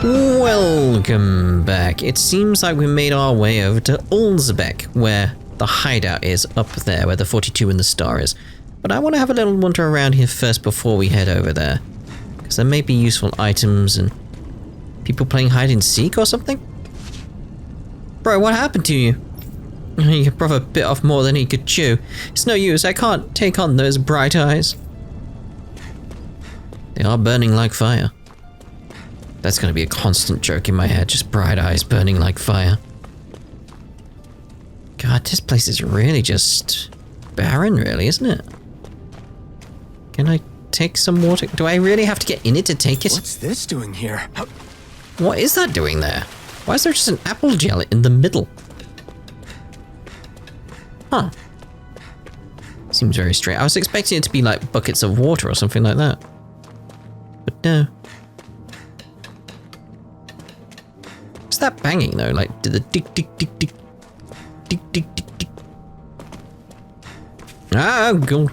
Welcome back. It seems like we made our way over to Ulzebek, where the hideout is up there, where the 42 and the star is. But I want to have a little wander around here first before we head over there. Because there may be useful items and people playing hide and seek or something. Bro, what happened to you? Your brother bit off more than he could chew. It's no use, I can't take on those bright eyes. They are burning like fire. That's going to be a constant joke in my head, just bright eyes burning like fire. God, this place is really just barren, really, isn't it? Can I take some water? Do I really have to get in it to take it? What's this doing here? What is that doing there? Why is there just an apple jelly in the middle? Huh. Seems very strange. I was expecting it to be like buckets of water or something like that. But no. What's that banging though? Like, did the tick tick tick tick tick tick tick tick. Ah, God.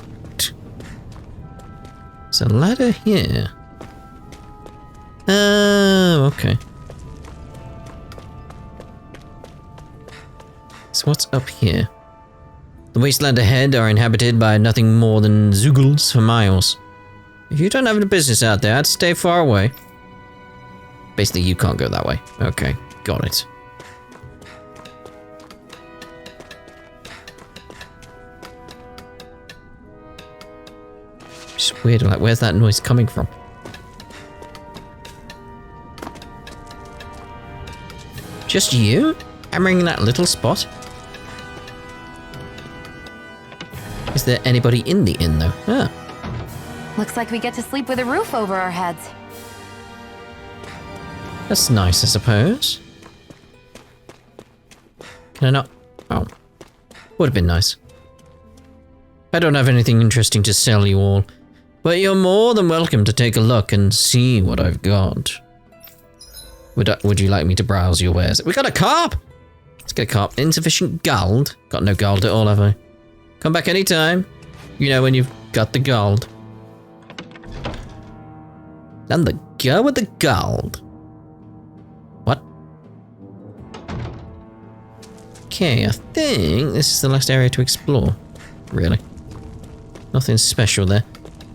There's a ladder here. Oh, okay. So what's up here? The wasteland ahead are inhabited by nothing more than zoogles for miles. If you don't have any business out there, I'd stay far away. Basically, you can't go that way. Okay, got it. Just weird, like, where's that noise coming from? Just you? Hammering in that little spot? Is there anybody in the inn, though? Ah. Looks like we get to sleep with a roof over our heads. That's nice, I suppose. Can I not? Oh. Would have been nice. I don't have anything interesting to sell you all, but you're more than welcome to take a look and see what I've got. Would you like me to browse your wares? We got a carp! Let's get a carp. Insufficient gold? Got no gold at all, have I? Come back anytime. You know when you've got the gold. And the girl with the gold. What? Okay, I think this is the last area to explore. Really. Nothing special there.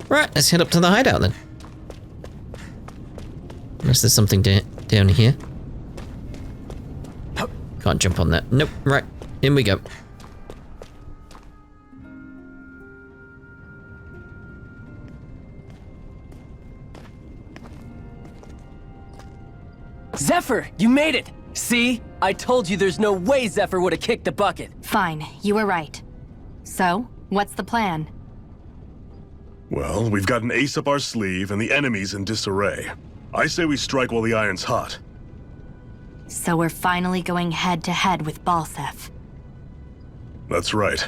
Right, let's head up to the hideout then. Unless there's something down here. Can't jump on that. Nope, right. In we go. Zephyr, you made it! See? I told you there's no way Zephyr would have kicked the bucket. Fine, you were right. So, what's the plan? Well, we've got an ace up our sleeve and the enemy's in disarray. I say we strike while the iron's hot. So we're finally going head-to-head with Balsef. That's right.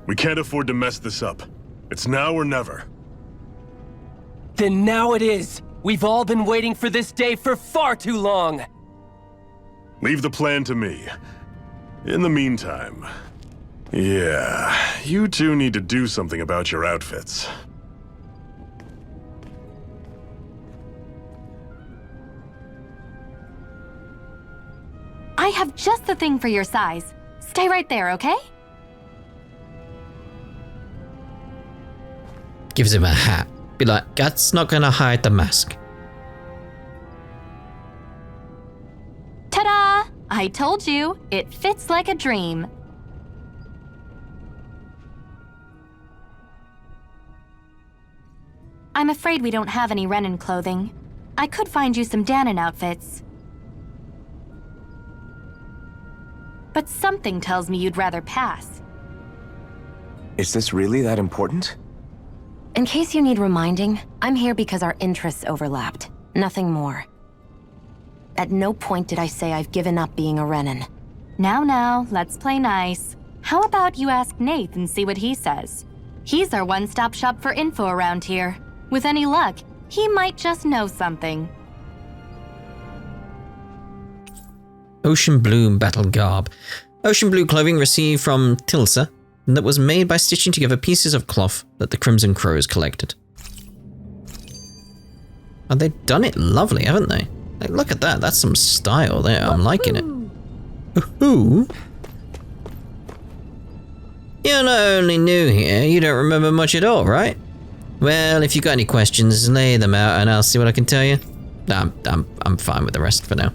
We can't afford to mess this up. It's now or never. Then now it is! We've all been waiting for this day for far too long! Leave the plan to me. In the meantime... Yeah, you two need to do something about your outfits. I have just the thing for your size. Stay right there, okay? Gives him a hat. Be like, that's not gonna hide the mask. Ta-da! I told you, it fits like a dream. I'm afraid we don't have any Renan clothing. I could find you some Dahna outfits. But something tells me you'd rather pass. Is this really that important? In case you need reminding, I'm here because our interests overlapped. Nothing more. At no point did I say I've given up being a Renan. Now, let's play nice. How about you ask Nath and see what he says? He's our one-stop shop for info around here. With any luck, he might just know something. Ocean blue battle garb. Ocean blue clothing received from Tilsa that was made by stitching together pieces of cloth that the Crimson Crows collected. Oh, they've done it lovely, haven't they? Like, look at that. That's some style there. I'm liking it. Ooh. You're not only new here, you don't remember much at all, right? Well, if you got any questions, lay them out and I'll see what I can tell you. I'm fine with the rest for now.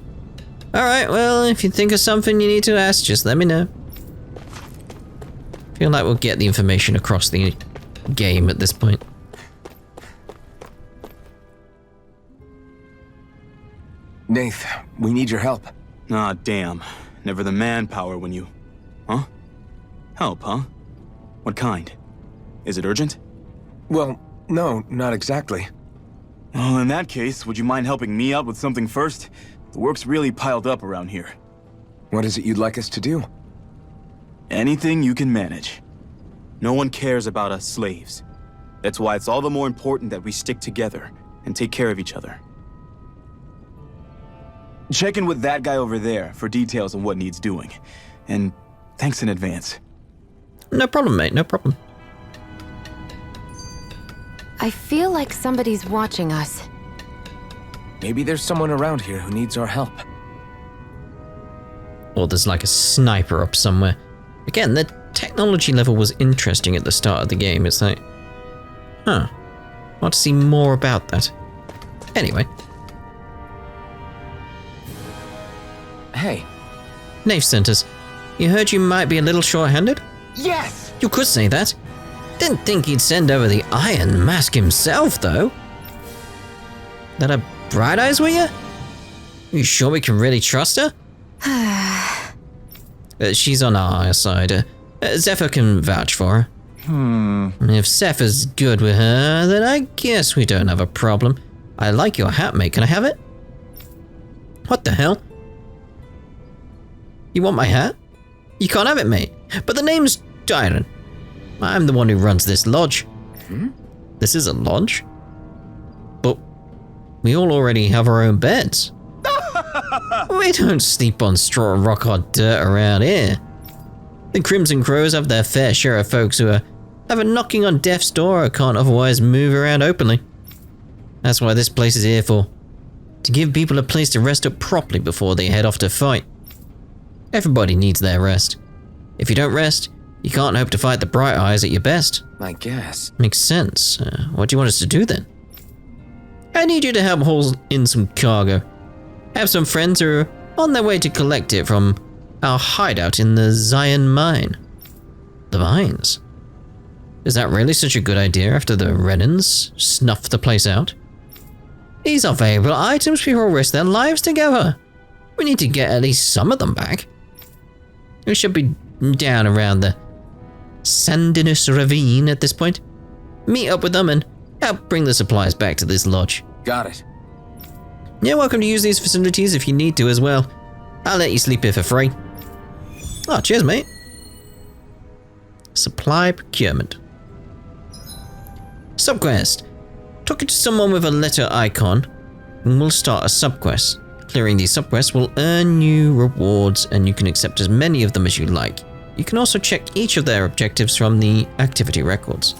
Alright, well, if you think of something you need to ask, just let me know. Feel like we'll get the information across the game at this point. Nath, we need your help. Ah, damn. Never the manpower when you... Huh? Help, huh? What kind? Is it urgent? Well, no, not exactly. Well, in that case, would you mind helping me out with something first? The work's really piled up around here. What is it you'd like us to do? Anything you can manage. No one cares about us slaves. That's why it's all the more important that we stick together and take care of each other. Check in with that guy over there for details on what needs doing. And thanks in advance. No problem, mate, no problem. I feel like somebody's watching us. Maybe there's someone around here who needs our help. Or there's like a sniper up somewhere. Again, the technology level was interesting at the start of the game. It's like, huh, I want to see more about that. Anyway. Hey. Nath sent us. You heard you might be a little short-handed? Yes! You could say that. Didn't think he'd send over the Iron Mask himself, though. That a Bright Eyes were you? You sure we can really trust her? She's on our side. Zephyr can vouch for her. If Zephyr's good with her, then I guess we don't have a problem. I like your hat, mate. Can I have it? What the hell? You want my hat? You can't have it, mate. But the name's Dahna. I'm the one who runs this lodge. This is a lodge? But we all already have our own beds. We don't sleep on straw, rock, or dirt around here. The Crimson Crows have their fair share of folks who are either knocking on death's door or can't otherwise move around openly. That's why this place is here for. To give people a place to rest up properly before they head off to fight. Everybody needs their rest. If you don't rest, you can't hope to fight the Bright Eyes at your best. I guess. Makes sense. What do you want us to do then? I need you to help haul in some cargo. Have some friends who are on their way to collect it from our hideout in the Zion mine. The mines? Is that really such a good idea after the Renans snuffed the place out? These are valuable items people risk their lives together. We need to get at least some of them back. We should be down around the Sandinus Ravine at this point. Meet up with them and help bring the supplies back to this lodge. Got it. You're welcome to use these facilities if you need to as well. I'll let you sleep here for free. Oh, cheers, mate. Supply procurement. Subquest. Talk to someone with a letter icon, and we'll start a subquest. Clearing these subquests will earn you rewards, and you can accept as many of them as you like. You can also check each of their objectives from the activity records.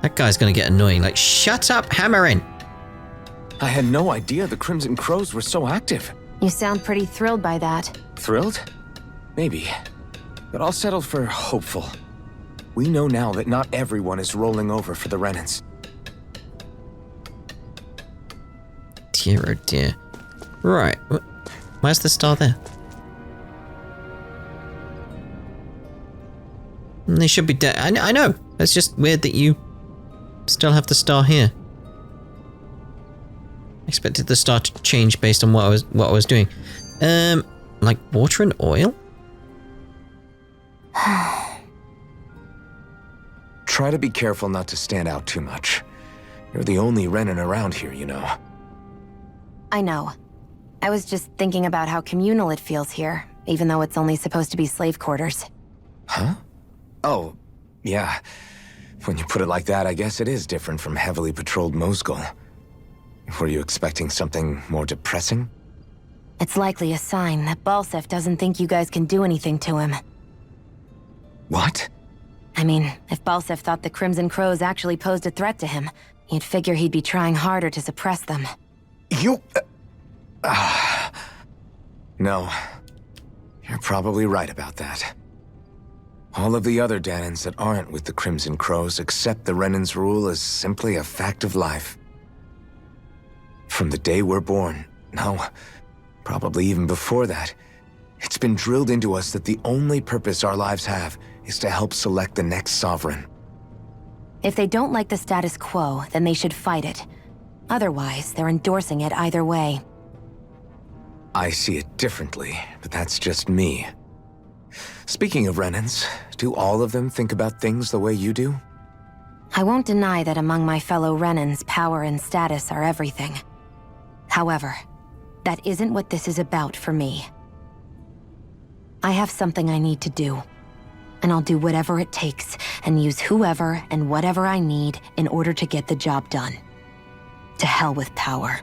That guy's gonna get annoying. Like, shut up, hammering! I had no idea the Crimson Crows were so active. You sound pretty thrilled by that. Thrilled? Maybe. But I'll settle for hopeful. We know now that not everyone is rolling over for the Renans. Dear, oh dear. Right. Where's the star there? They should be dead. I know. It's just weird that you still have the star here. I expected the star to change based on what I was doing. Like water and oil? Try to be careful not to stand out too much. You're the only Renan around here, you know. I know. I was just thinking about how communal it feels here, even though it's only supposed to be slave quarters. Huh? Oh, yeah. When you put it like that, I guess it is different from heavily patrolled Mosgul. Were you expecting something more depressing? It's likely a sign that Balsef doesn't think you guys can do anything to him. What? I mean, if Balsef thought the Crimson Crows actually posed a threat to him, you'd figure he'd be trying harder to suppress them. You... No. You're probably right about that. All of the other Dahnans that aren't with the Crimson Crows accept the Renan's rule as simply a fact of life. From the day we're born, no, probably even before that, it's been drilled into us that the only purpose our lives have is to help select the next sovereign. If they don't like the status quo, then they should fight it. Otherwise, they're endorsing it either way. I see it differently, but that's just me. Speaking of Renans, do all of them think about things the way you do? I won't deny that among my fellow Renans, power and status are everything. However, that isn't what this is about for me. I have something I need to do, and I'll do whatever it takes and use whoever and whatever I need in order to get the job done. To hell with power.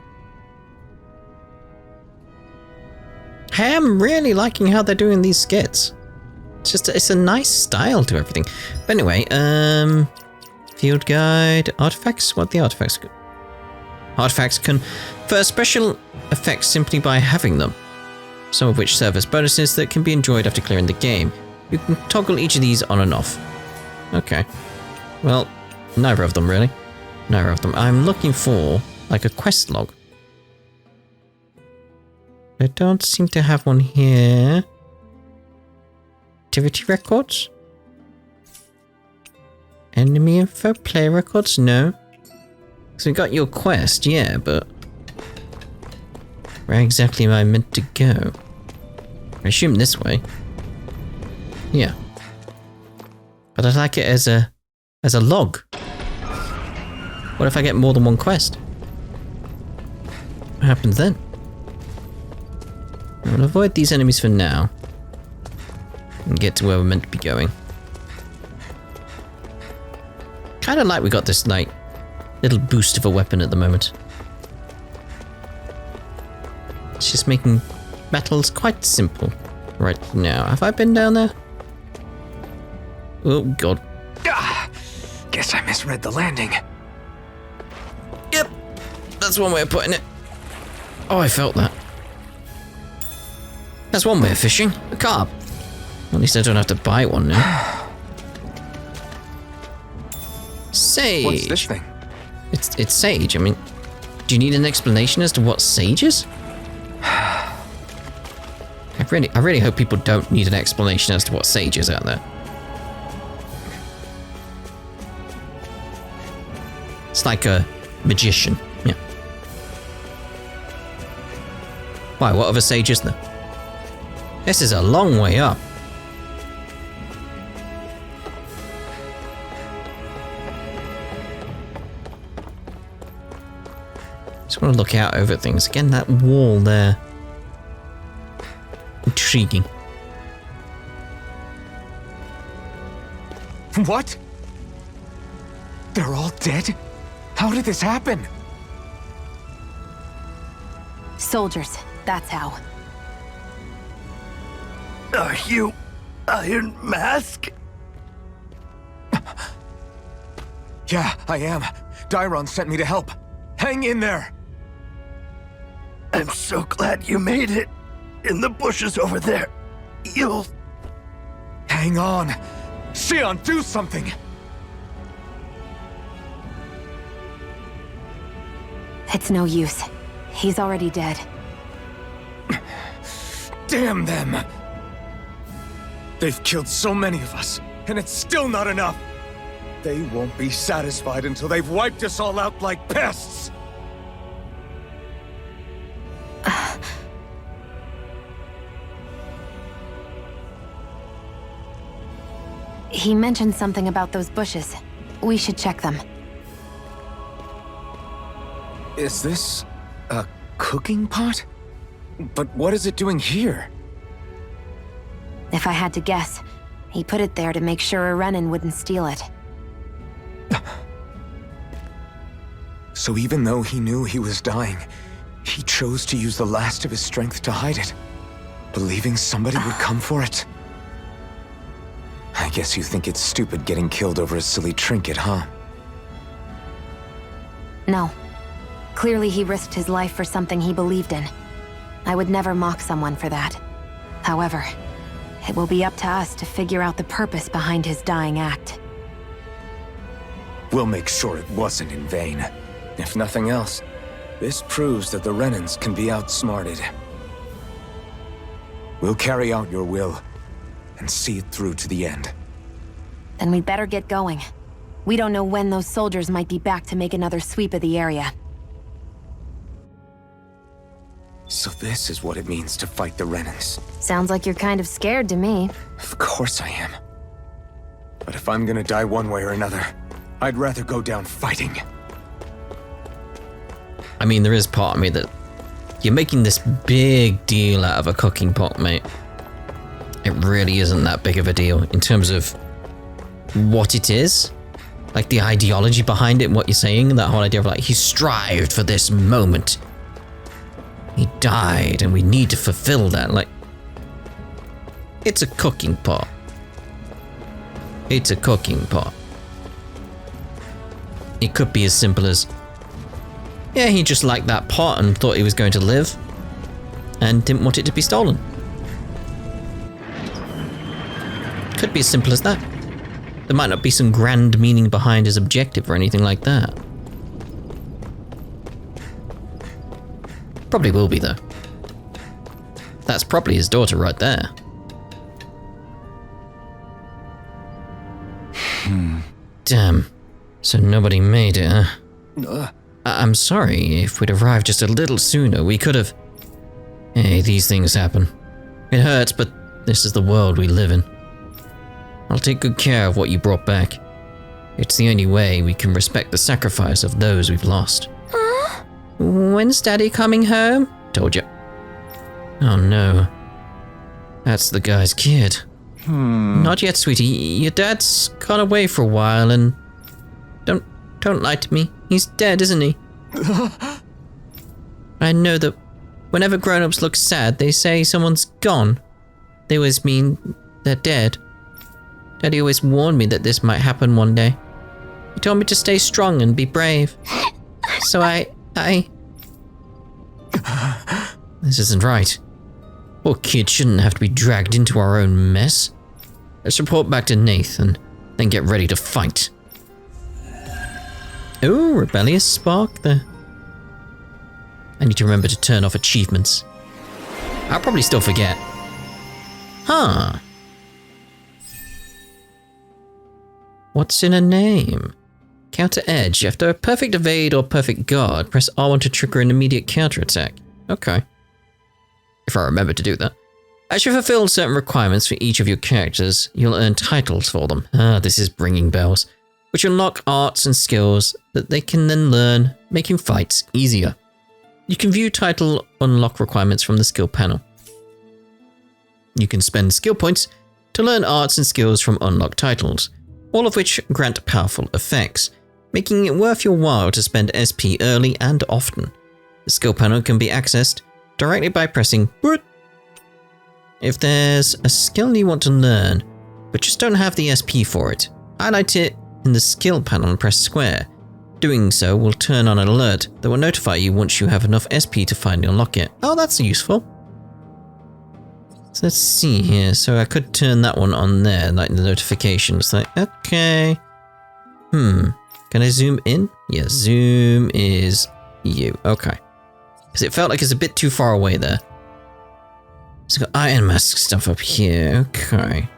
Hey, I'm really liking how they're doing these skits. It's a nice style to everything. But anyway, field guide, artifacts. What the artifacts? Artifacts confer special effects simply by having them. Some of which serve as bonuses that can be enjoyed after clearing the game. You can toggle each of these on and off. Okay. Well, neither of them really. Neither of them. I'm looking for like a quest log. I don't seem to have one here. Activity records? Enemy info? Player records? No. So we got your quest, yeah, but where exactly am I meant to go? I assume this way. Yeah. But I'd like it as a log. What if I get more than one quest? What happens then? We'll avoid these enemies for now. And get to where we're meant to be going. Kinda like we got this, like, little boost of a weapon at the moment. It's just making battles quite simple right now. Have I been down there? Oh, God. Guess I misread the landing. Yep. That's one way of putting it. Oh, I felt that. That's one way of fishing. A carp. At least I don't have to buy one now. Sage. What's this thing? It's sage. I mean, do you need an explanation as to what sage is? I really hope people don't need an explanation as to what sage is out there. It's like a magician. Yeah. Why? What other sage is there? This is a long way up. Just want to look out over things. Again, that wall there. Intriguing. What? They're all dead? How did this happen? Soldiers, that's how. Are you Iron Mask? Yeah, I am. Dairon sent me to help. Hang in there! I'm so glad you made it. In the bushes over there. You'll... Hang on! Shionne, do something! It's no use. He's already dead. Damn them! They've killed so many of us, and it's still not enough! They won't be satisfied until they've wiped us all out like pests! He mentioned something about those bushes. We should check them. Is this a cooking pot? But what is it doing here? If I had to guess, he put it there to make sure a Renan wouldn't steal it. So even though he knew he was dying, he chose to use the last of his strength to hide it, believing somebody would come for it. I guess you think it's stupid getting killed over a silly trinket, huh? No. Clearly he risked his life for something he believed in. I would never mock someone for that. However, it will be up to us to figure out the purpose behind his dying act. We'll make sure it wasn't in vain. If nothing else, this proves that the Renans can be outsmarted. We'll carry out your will and see it through to the end. Then we'd better get going. We don't know when those soldiers might be back to make another sweep of the area. So this is what it means to fight the Renans. Sounds like you're kind of scared to me. Of course I am. But if I'm gonna die one way or another, I'd rather go down fighting. I mean, there is part of me that you're making this big deal out of a cooking pot, mate. It really isn't that big of a deal in terms of what it is. Like the ideology behind it, what you're saying, that whole idea of like, he strived for this moment. He died and we need to fulfill that. Like, it's a cooking pot. It's a cooking pot. It could be as simple as, yeah, he just liked that pot and thought he was going to live and didn't want it to be stolen. Could be as simple as that. There might not be some grand meaning behind his objective or anything like that. Probably will be, though. That's probably his daughter right there. Damn. So nobody made it, huh? I'm sorry. If we'd arrived just a little sooner, we could have... Hey, these things happen. It hurts, but this is the world we live in. I'll take good care of what you brought back. It's the only way we can respect the sacrifice of those we've lost. When's Daddy coming home? Told you. Oh no. That's the guy's kid. Not yet, sweetie. Your dad's gone away for a while and... Don't lie to me. He's dead, isn't he? I know that whenever grown-ups look sad, they say someone's gone. They always mean they're dead. Daddy always warned me that this might happen one day. He told me to stay strong and be brave. So I... This isn't right. Poor kid shouldn't have to be dragged into our own mess. Let's report back to Nathan, then get ready to fight. Oh, rebellious spark there. I need to remember to turn off achievements. I'll probably still forget. Huh. What's in a name? Counter edge. After a perfect evade or perfect guard, press R1 to trigger an immediate counterattack. Okay. If I remember to do that. As you fulfill certain requirements for each of your characters, you'll earn titles for them. This is ringing bells. Which unlock arts and skills that they can then learn, making fights easier. You can view title unlock requirements from the skill panel. You can spend skill points to learn arts and skills from unlocked titles, all of which grant powerful effects, making it worth your while to spend SP early and often. The skill panel can be accessed directly by pressing boot. If there's a skill you want to learn, but just don't have the SP for it, highlight it in the skill panel and press square. Doing so will turn on an alert that will notify you once you have enough SP to finally unlock it. Oh, that's useful. So let's see here. So I could turn that one on there, like the notifications. Like, okay. Can I zoom in? Yeah, zoom is you. Okay. Because it felt like it's a bit too far away there. So got Iron Mask stuff up here. Okay.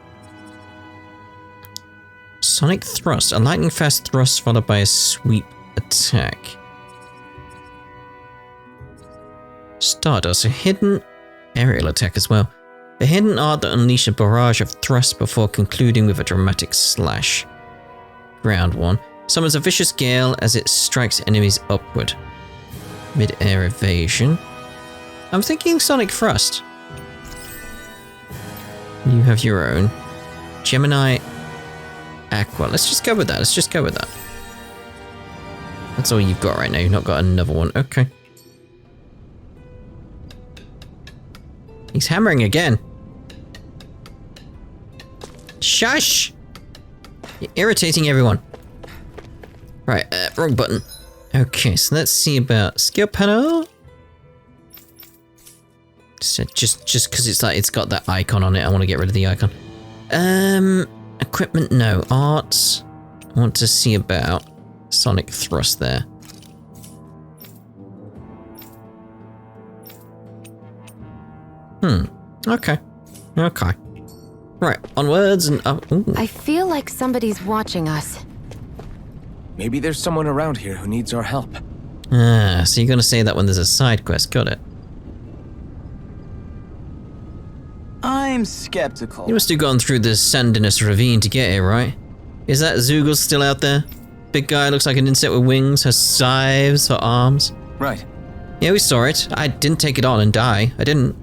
Sonic Thrust. A lightning fast thrust followed by a sweep attack. Stardust. A hidden aerial attack as well. A hidden art that unleashes a barrage of thrusts before concluding with a dramatic slash. Ground one. Summons a vicious gale as it strikes enemies upward. Mid-air evasion. I'm thinking Sonic Thrust. You have your own. Gemini Aqua. Let's just go with that. Let's just go with that. That's all you've got right now. You've not got another one. Okay. He's hammering again. Shush! You're irritating everyone. Right, wrong button. Okay, so let's see about skill panel. So just because it's got that icon on it, I want to get rid of the icon. Equipment, no. Arts. I want to see about sonic thrust there. Okay. Okay. Right, onwards and up. Ooh. I feel like somebody's watching us. Maybe there's someone around here who needs our help. Ah, so you're gonna say that when there's a side quest, got it. I'm skeptical. You must have gone through the Sandinus ravine to get here, right? Is that Zoogle still out there? Big guy, looks like an insect with wings, has scythes for arms. Right. Yeah, we saw it. I didn't take it on and die. I didn't.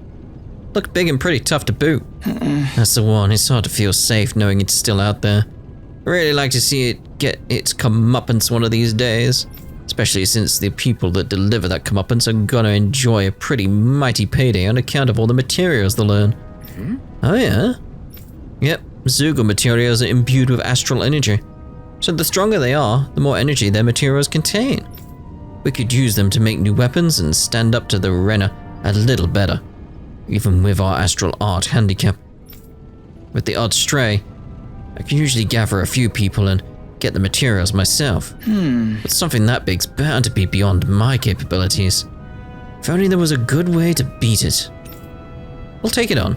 Looked big and pretty tough to boot. That's the one. It's hard to feel safe knowing it's still out there. I really like to see it get its comeuppance one of these days. Especially since the people that deliver that comeuppance are gonna enjoy a pretty mighty payday on account of all the materials they'll earn. Oh yeah? Yep, Zoogle materials are imbued with astral energy. So the stronger they are, the more energy their materials contain. We could use them to make new weapons and stand up to the Rena a little better, even with our astral art handicap. With the odd stray, I can usually gather a few people and get the materials myself. But something that big's bound to be beyond my capabilities. If only there was a good way to beat it. We'll take it on.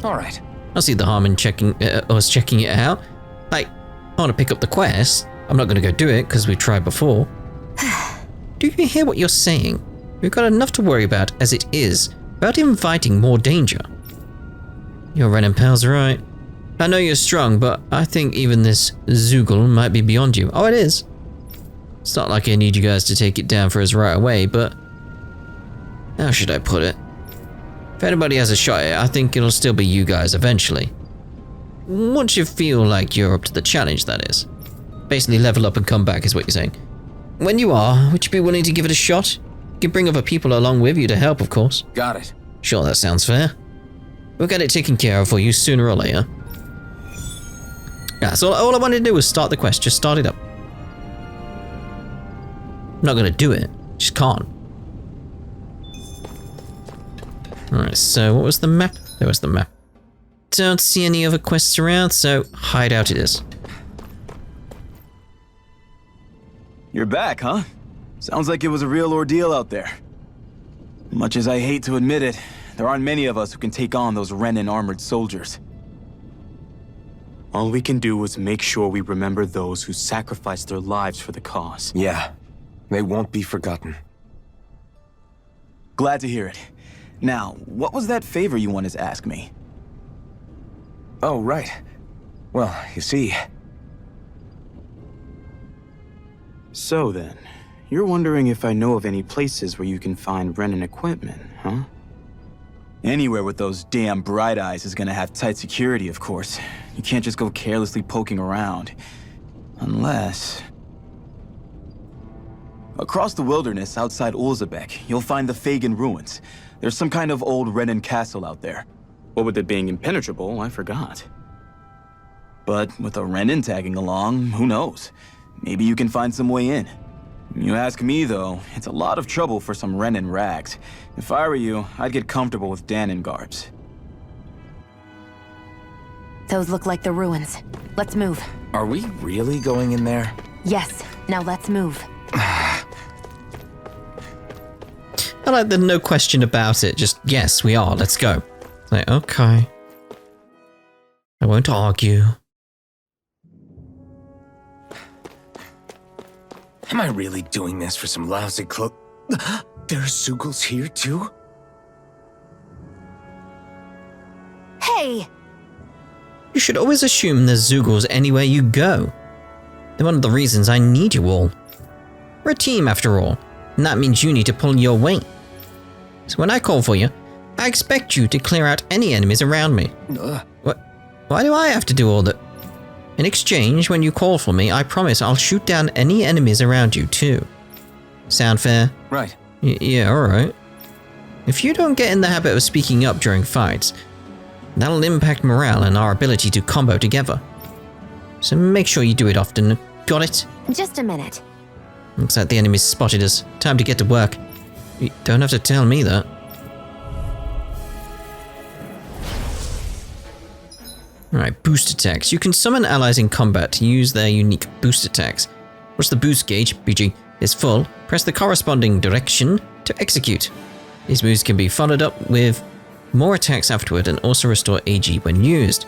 All right. I'll see the harm in checking it out. Like, I want to pick up the quest. I'm not going to go do it because we tried before. Do you hear what you're saying? We've got enough to worry about as it is, without inviting more danger. Your Renan pal's right. I know you're strong, but I think even this Zoogle might be beyond you. Oh, it is. It's not like I need you guys to take it down for us right away, but how should I put it? If anybody has a shot at it, I think it'll still be you guys eventually. Once you feel like you're up to the challenge, that is. Basically level up and come back is what you're saying. When you are, would you be willing to give it a shot? You can bring other people along with you to help, of course. Got it. Sure, that sounds fair. We'll get it taken care of for you sooner or later. Yeah, so all I wanted to do was start the quest, just start it up. I'm not gonna do it, just can't. Alright, so what was the map? There was the map. Don't see any other quests around, so hideout it is. You're back, huh? Sounds like it was a real ordeal out there. Much as I hate to admit it, there aren't many of us who can take on those Renan armored soldiers. All we can do is make sure we remember those who sacrificed their lives for the cause. Yeah, they won't be forgotten. Glad to hear it. Now, what was that favor you wanted to ask me? Oh, right. Well, you see... So then, you're wondering if I know of any places where you can find Renan equipment, huh? Anywhere with those damn bright eyes is gonna have tight security, of course. You can't just go carelessly poking around. Unless... Across the wilderness outside Ulzebek, you'll find the Fagin ruins. There's some kind of old Renan castle out there. What with it being impenetrable, I forgot. But with a Renan tagging along, who knows? Maybe you can find some way in. You ask me, though, it's a lot of trouble for some Renan rags. If I were you, I'd get comfortable with Dahna garbs. Those look like the ruins. Let's move. Are we really going in there? Yes, now let's move. I like the no question about it, just yes, we are, let's go. It's like, okay. I won't argue. Am I really doing this for some lousy There's Zoogles here, too? Hey! You should always assume there's Zoogles anywhere you go. They're one of the reasons I need you all. We're a team after all, and that means you need to pull your weight. So when I call for you, I expect you to clear out any enemies around me. What? Why do I have to do all that? In exchange, when you call for me, I promise I'll shoot down any enemies around you too. Sound fair? Right. Yeah, alright. If you don't get in the habit of speaking up during fights, that'll impact morale and our ability to combo together. So make sure you do it often. Got it? Just a minute. Looks like the enemy's spotted us. Time to get to work. You don't have to tell me that. Alright, boost attacks. You can summon allies in combat to use their unique boost attacks. Once the boost gauge, BG, is full, press the corresponding direction to execute. These moves can be followed up with more attacks afterward and also restore AG when used.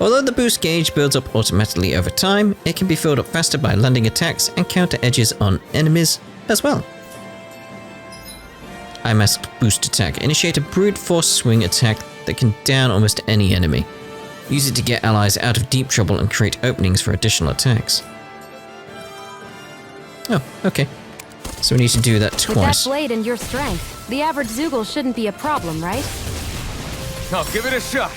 Although the boost gauge builds up automatically over time, it can be filled up faster by landing attacks and counter edges on enemies as well. Unmasked boost attack. Initiate a brute force swing attack that can down almost any enemy. Use it to get allies out of deep trouble and create openings for additional attacks. Oh, okay. So we need to do that twice. With that blade and your strength, the average Zoogle shouldn't be a problem, right? I'll give it a shot.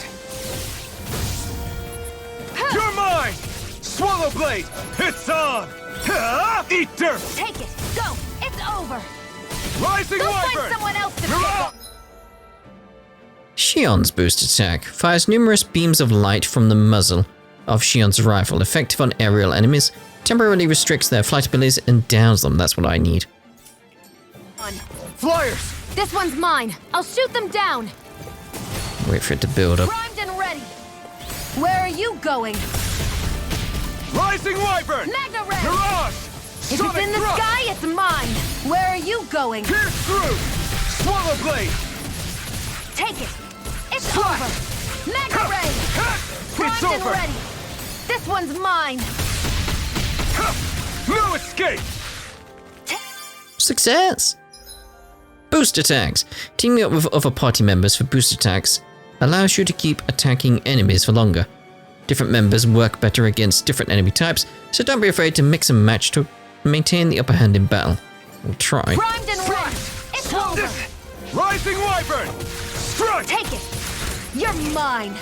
You're mine! Swallow blade! It's on! Eat dirt! Take it! Go! It's over! Rising Go Wyvern! find someone else to pick up! Shionne's boost attack fires numerous beams of light from the muzzle of Shionne's rifle, effective on aerial enemies, temporarily restricts their flight abilities and downs them. That's what I need. Flyers! This one's mine! I'll shoot them down! Wait for it to build up. Primed and ready! Where are you going? Rising Wyvern! Magna Ray! Mirage! If it's in the sky, it's mine! Where are you going? Pierce through! Swallow blade! Take it! It's over! Magna Ray! Primed and over! ready! This one's mine! No escape! Success! Boost attacks. Teaming up with other party members for boost attacks allows you to keep attacking enemies for longer. Different members work better against different enemy types, so don't be afraid to mix and match to maintain the upper hand in battle. We'll try. Primed and ready! It's over! Rising Wyvern! Strike! Take it! You're mine!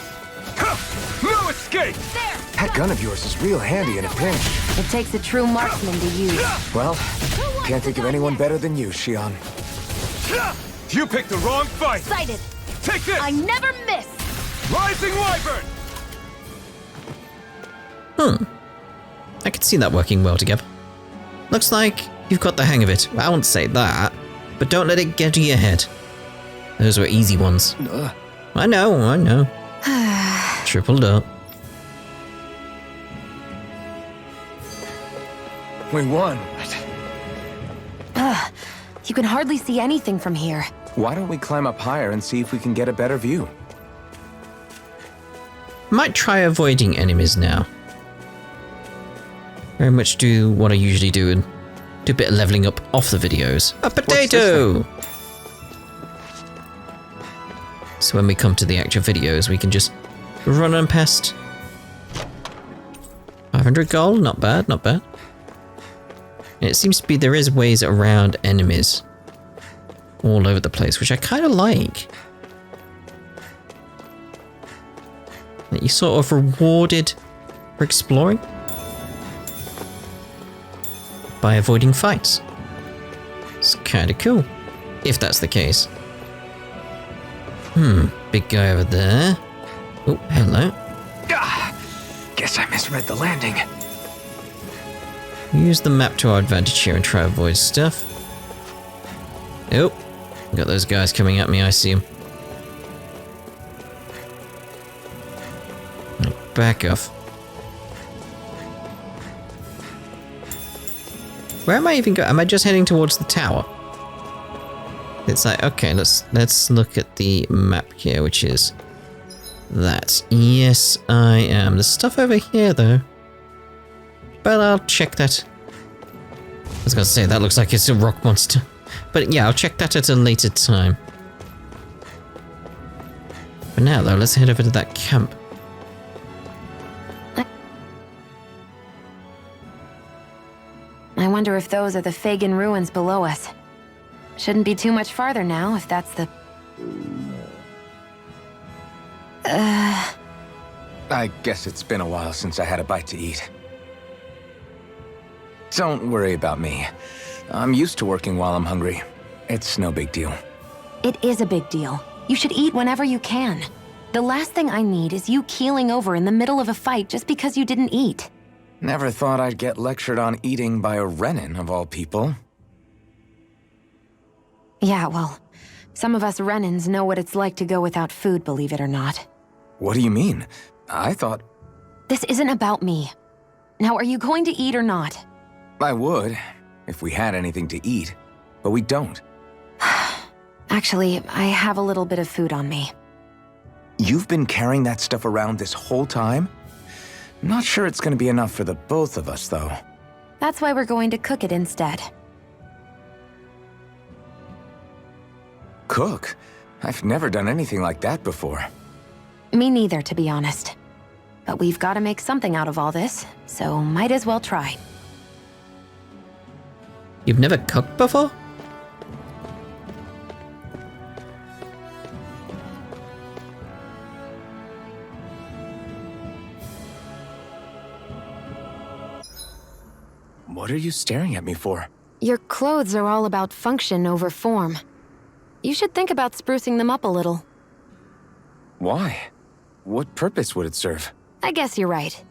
No escape! There! That gun of yours is real handy in a pinch. It takes a true marksman to use. Well, can't think of anyone better than you, Shionne. You picked the wrong fight! Sighted! Take this! I never miss! Rising Wyvern! I could see that working well together. Looks like you've got the hang of it. I won't say that, but don't let it get to your head. Those were easy ones. I know. Tripled up. We won. You can hardly see anything from here. Why don't we climb up higher and see if we can get a better view? Might try avoiding enemies now. Very much do what I usually do and do a bit of leveling up off the videos. A potato! So when we come to the actual videos, we can just run on past. 500 gold? Not bad, not bad. And it seems to be there is ways around enemies all over the place, which I kind of like. That you sort of rewarded for exploring by avoiding fights. It's kind of cool, if that's the case. Big guy over there. Oh, hello. Guess I misread the landing. Use the map to our advantage here and try to avoid stuff. Oh, got those guys coming at me, I see them. Back off. Where am I even going? Am I just heading towards the tower? It's like, okay, let's look at the map here, which is that. Yes, I am. There's stuff over here, though. But I'll check that. I was gonna say, that looks like it's a rock monster. But yeah, I'll check that at a later time. For now, though, let's head over to that camp. I wonder if those are the Fagin ruins below us. Shouldn't be too much farther now, if that's the... I guess it's been a while since I had a bite to eat. Don't worry about me. I'm used to working while I'm hungry. It's no big deal. It is a big deal. You should eat whenever you can. The last thing I need is you keeling over in the middle of a fight just because you didn't eat. Never thought I'd get lectured on eating by a Renan, of all people. Yeah, well, some of us Renans know what it's like to go without food, believe it or not. What do you mean? I thought... This isn't about me. Now, are you going to eat or not? I would, if we had anything to eat, but we don't. Actually, I have a little bit of food on me. You've been carrying that stuff around this whole time? Not sure it's gonna be enough for the both of us, though. That's why we're going to cook it instead. Cook? I've never done anything like that before. Me neither, to be honest. But we've got to make something out of all this, so might as well try. You've never cooked before? What are you staring at me for? Your clothes are all about function over form. You should think about sprucing them up a little. Why? What purpose would it serve? I guess you're right.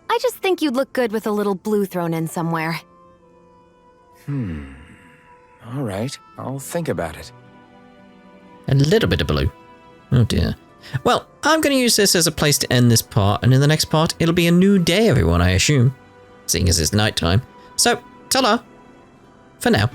I just think you'd look good with a little blue thrown in somewhere. All right, I'll think about it. A little bit of blue. Oh dear. Well, I'm going to use this as a place to end this part, and in the next part, it'll be a new day, everyone, I assume. Seeing as it's nighttime. So, ta-da! For now.